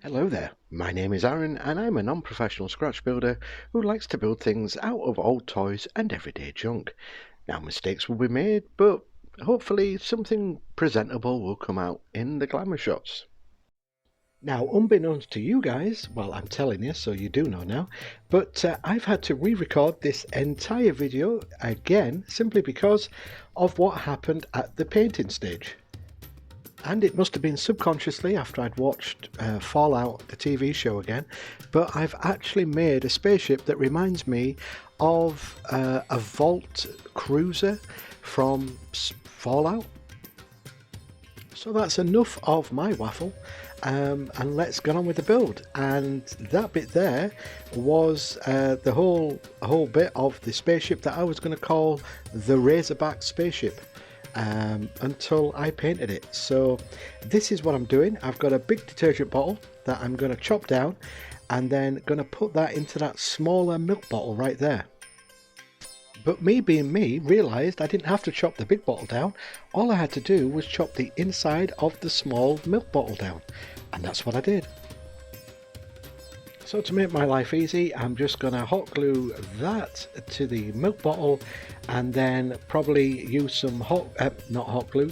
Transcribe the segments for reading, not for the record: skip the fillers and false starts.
Hello there, my name is Aaron and I'm a non-professional scratch builder who likes to build things out of old toys and everyday junk. Now mistakes will be made, but hopefully something presentable will come out in the glamour shots. Now, unbeknownst to you guys, well, I'm telling you, so you do know now, but I've had to re-record this entire video again simply because of what happened at the painting stage. And it must have been subconsciously after I'd watched Fallout, the TV show again, but I've actually made a spaceship that reminds me of a Vault cruiser from Fallout. So that's enough of my waffle, and let's get on with the build. And that bit there was the whole bit of the spaceship that I was going to call the Razorback spaceship. Until I painted it. So this is what I'm doing. I've got a big detergent bottle that I'm going to chop down and then going to put that into that smaller milk bottle right there. But me being me realised I didn't have to chop the big bottle down. All I had to do was chop the inside of the small milk bottle down, and that's what I did. So to make my life easy, I'm just going to hot glue that to the milk bottle and then probably use some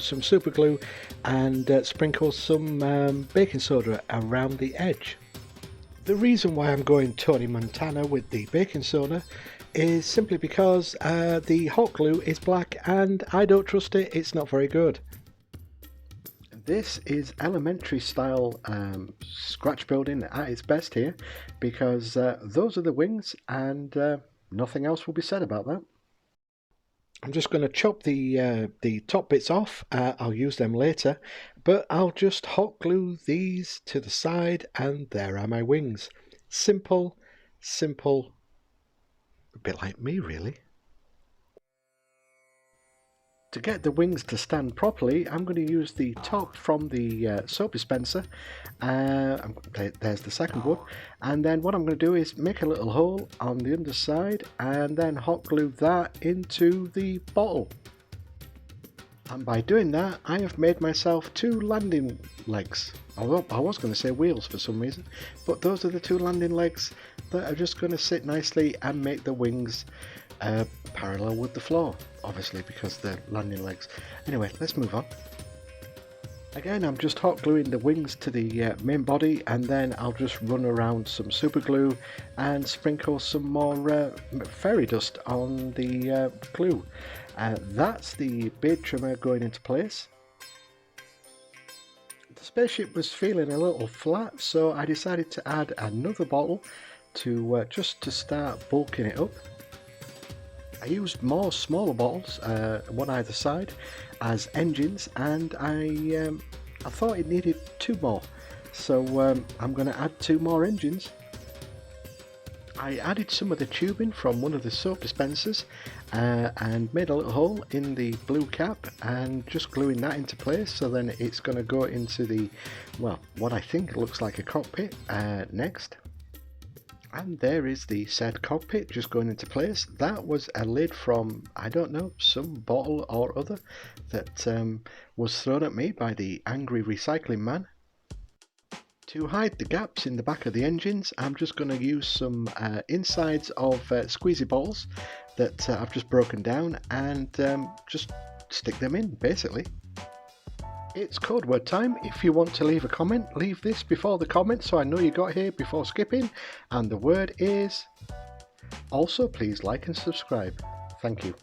some super glue and sprinkle some baking soda around the edge. The reason why I'm going Tony Montana with the baking soda is simply because the hot glue is black and I don't trust it, it's not very good. This is elementary style scratch building at its best here, because those are the wings and nothing else will be said about that. I'm just going to chop the top bits off. I'll use them later, but I'll just hot glue these to the side and there are my wings. Simple, a bit like me really. To get the wings to stand properly, I'm going to use the top from the soap dispenser. There's the second one. And then what I'm going to do is make a little hole on the underside and then hot glue that into the bottle. And by doing that, I have made myself two landing legs. I was going to say wheels for some reason, but those are the two landing legs that are just going to sit nicely and make the wings parallel with the floor, obviously because they're landing legs. Anyway, let's move on. Again, I'm just hot gluing the wings to the main body, and then I'll just run around some super glue and sprinkle some more fairy dust on the glue. That's the beard trimmer going into place. The spaceship was feeling a little flat, so I decided to add another bottle to just to start bulking it up. I used more smaller bottles, one either side, as engines, and I thought it needed two more, so I'm going to add two more engines. I added some of the tubing from one of the soap dispensers and made a little hole in the blue cap and just gluing that into place, so then it's going to go into the, well, what I think looks like a cockpit next. And there is the said cockpit just going into place. That was a lid from, I don't know, some bottle or other that was thrown at me by the angry recycling man. To hide the gaps in the back of the engines, I'm just going to use some insides of squeezy bottles that I've just broken down and just stick them in, basically. It's code word time. If you want to leave a comment, leave this before the comment so I know you got here before skipping. And the word is... Also, please like and subscribe. Thank you.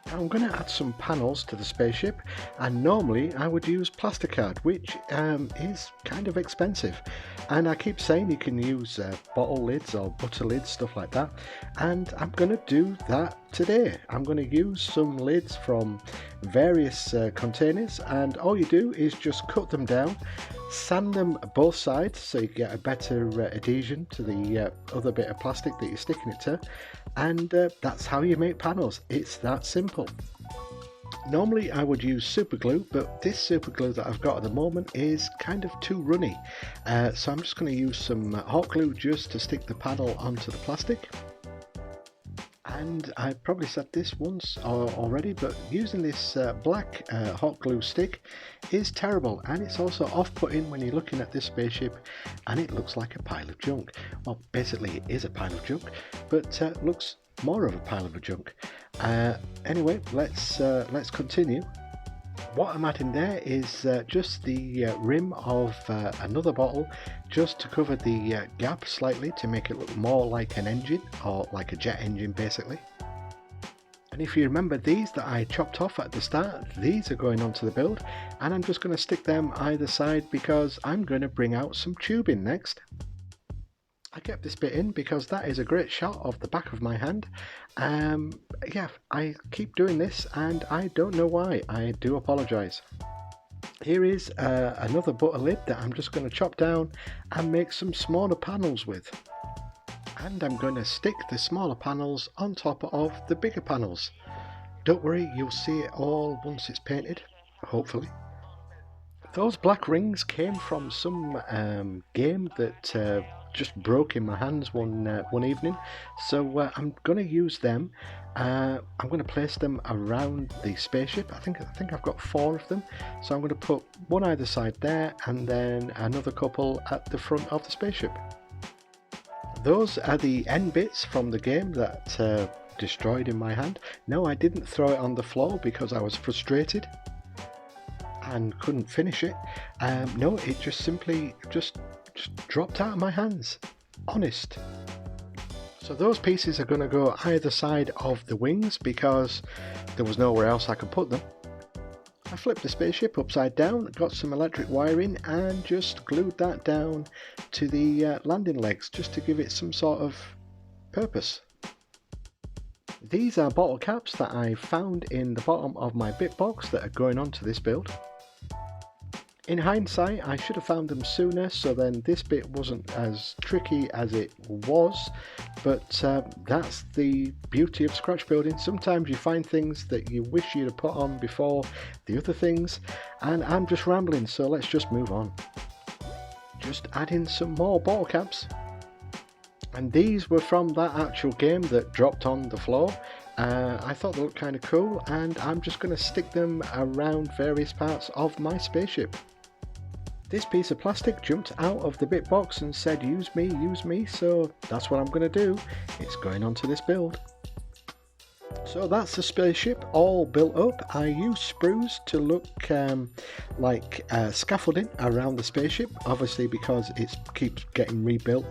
Now I'm going to add some panels to the spaceship, and normally I would use plasticard, which is kind of expensive, and I keep saying you can use bottle lids or butter lids, stuff like that, and I'm going to do that today. I'm going to use some lids from various containers, and all you do is just cut them down, sand them both sides so you get a better adhesion to the other bit of plastic that you're sticking it to, and that's how you make panels. It's that simple. Normally I would use super glue, but this super glue that I've got at the moment is kind of too runny, so I'm just going to use some hot glue just to stick the panel onto the plastic. And I probably said this once already, but using this black hot glue stick is terrible, and it's also off-putting when you're looking at this spaceship and it looks like a pile of junk. Well, basically it is a pile of junk, but looks more of a pile of junk. Anyway, let's continue. What I'm adding there is just the rim of another bottle, just to cover the gap slightly, to make it look more like an engine, or like a jet engine basically. And if you remember, these that I chopped off at the start, these are going onto the build, and I'm just going to stick them either side because I'm going to bring out some tubing next. I kept this bit in because that is a great shot of the back of my hand. Yeah, I keep doing this and I don't know why. I do apologise. Here is another butter lid that I'm just going to chop down and make some smaller panels with. And I'm going to stick the smaller panels on top of the bigger panels. Don't worry, you'll see it all once it's painted, hopefully. Those black rings came from some game that just broke in my hands one evening, so I'm going to use them. I'm going to place them around the spaceship. I think I've got 4 of them, so I'm going to put one either side there and then another couple at the front of the spaceship. Those are the end bits from the game that destroyed in my hand. No, I didn't throw it on the floor because I was frustrated and couldn't finish it. No, it just simply just dropped out of my hands. Honest. So those pieces are going to go either side of the wings because there was nowhere else I could put them. I flipped the spaceship upside down, got some electric wiring and just glued that down to the landing legs just to give it some sort of purpose. These are bottle caps that I found in the bottom of my bit box that are going onto this build. In hindsight, I should have found them sooner, so then this bit wasn't as tricky as it was, but that's the beauty of scratch building. Sometimes you find things that you wish you'd have put on before the other things, and I'm just rambling, so let's just move on. Just add in some more bottle caps. And these were from that actual game that dropped on the floor. I thought they looked kind of cool, and I'm just going to stick them around various parts of my spaceship. This piece of plastic jumped out of the bit box and said use me, so that's what I'm going to do. It's going onto this build. So that's the spaceship all built up. I used sprues to look like scaffolding around the spaceship, obviously because it keeps getting rebuilt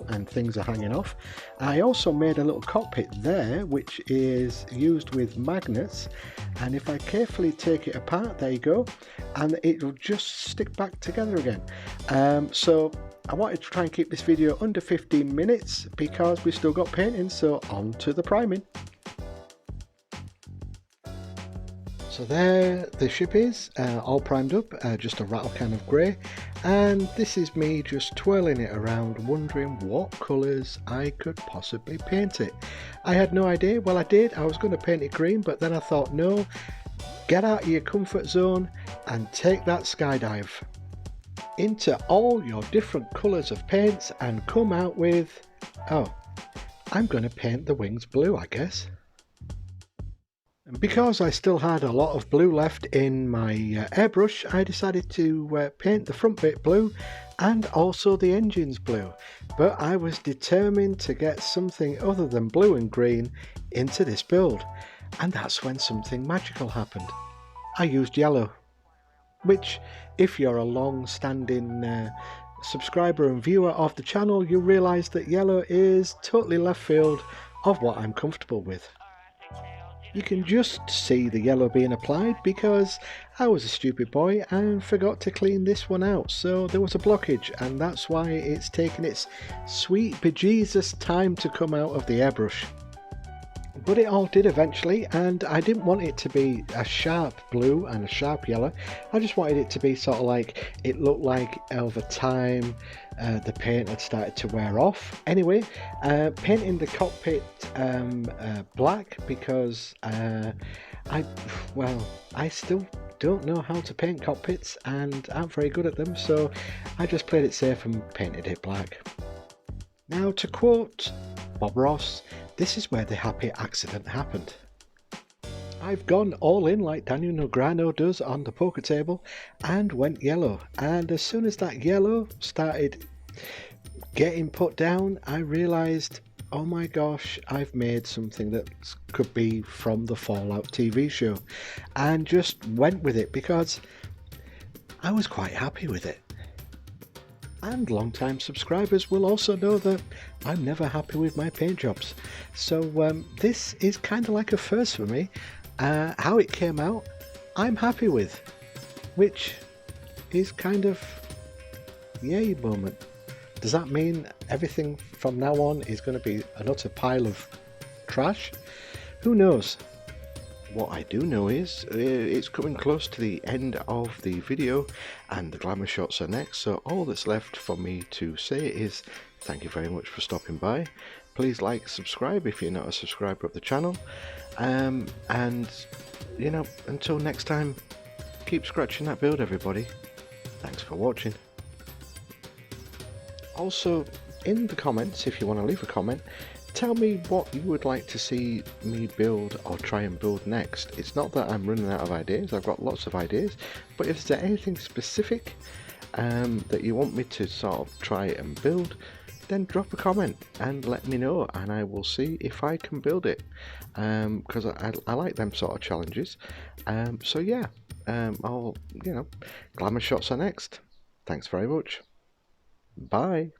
and things are hanging off. I also made a little cockpit there which is used with magnets, and if I carefully take it apart, there you go, and it will just stick back together again. So I wanted to try and keep this video under 15 minutes because we still got painting, so on to the priming. So there the ship is, all primed up, just a rattle can of grey, and this is me just twirling it around wondering what colours I could possibly paint it. I had no idea. Well, I did, I was going to paint it green, but then I thought no, get out of your comfort zone and take that skydive into all your different colours of paints and come out with, oh, I'm going to paint the wings blue, I guess. And because I still had a lot of blue left in my airbrush, I decided to paint the front bit blue and also the engines blue. But I was determined to get something other than blue and green into this build. And that's when something magical happened. I used yellow. Which, if you're a long-standing subscriber and viewer of the channel, you'll realise that yellow is totally left field of what I'm comfortable with. You can just see the yellow being applied because I was a stupid boy and forgot to clean this one out, so there was a blockage, and that's why it's taken its sweet bejesus time to come out of the airbrush. But it all did eventually, and I didn't want it to be a sharp blue and a sharp yellow. I just wanted it to be sort of like, it looked like over time the paint had started to wear off. Anyway, painting the cockpit black because I still don't know how to paint cockpits and aren't very good at them, so I just played it safe and painted it black. Now, to quote Bob Ross, This is where the happy accident happened. I've gone all in like Daniel Negreanu does on the poker table and went yellow. And as soon as that yellow started getting put down, I realised, oh my gosh, I've made something that could be from the Fallout TV show. And just went with it because I was quite happy with it. And long-time subscribers will also know that I'm never happy with my paint jobs. So this is kind of like a first for me. How it came out, I'm happy with, which is kind of yay moment. Does that mean everything from now on is going to be an utter pile of trash? Who knows? What I do know is it's coming close to the end of the video and the glamour shots are next, so all that's left for me to say is thank you very much for stopping by. Please like, subscribe if you're not a subscriber of the channel, and you know, until next time, keep scratching that build everybody. Thanks for watching. Also, in the comments, if you want to leave a comment, tell me what you would like to see me build or try and build next. It's not that I'm running out of ideas, I've got lots of ideas, but if there's anything specific that you want me to sort of try and build, then drop a comment and let me know and I will see if I can build it, because I like them sort of challenges. So yeah, I'll, you know, glamour shots are next. Thanks very much. Bye.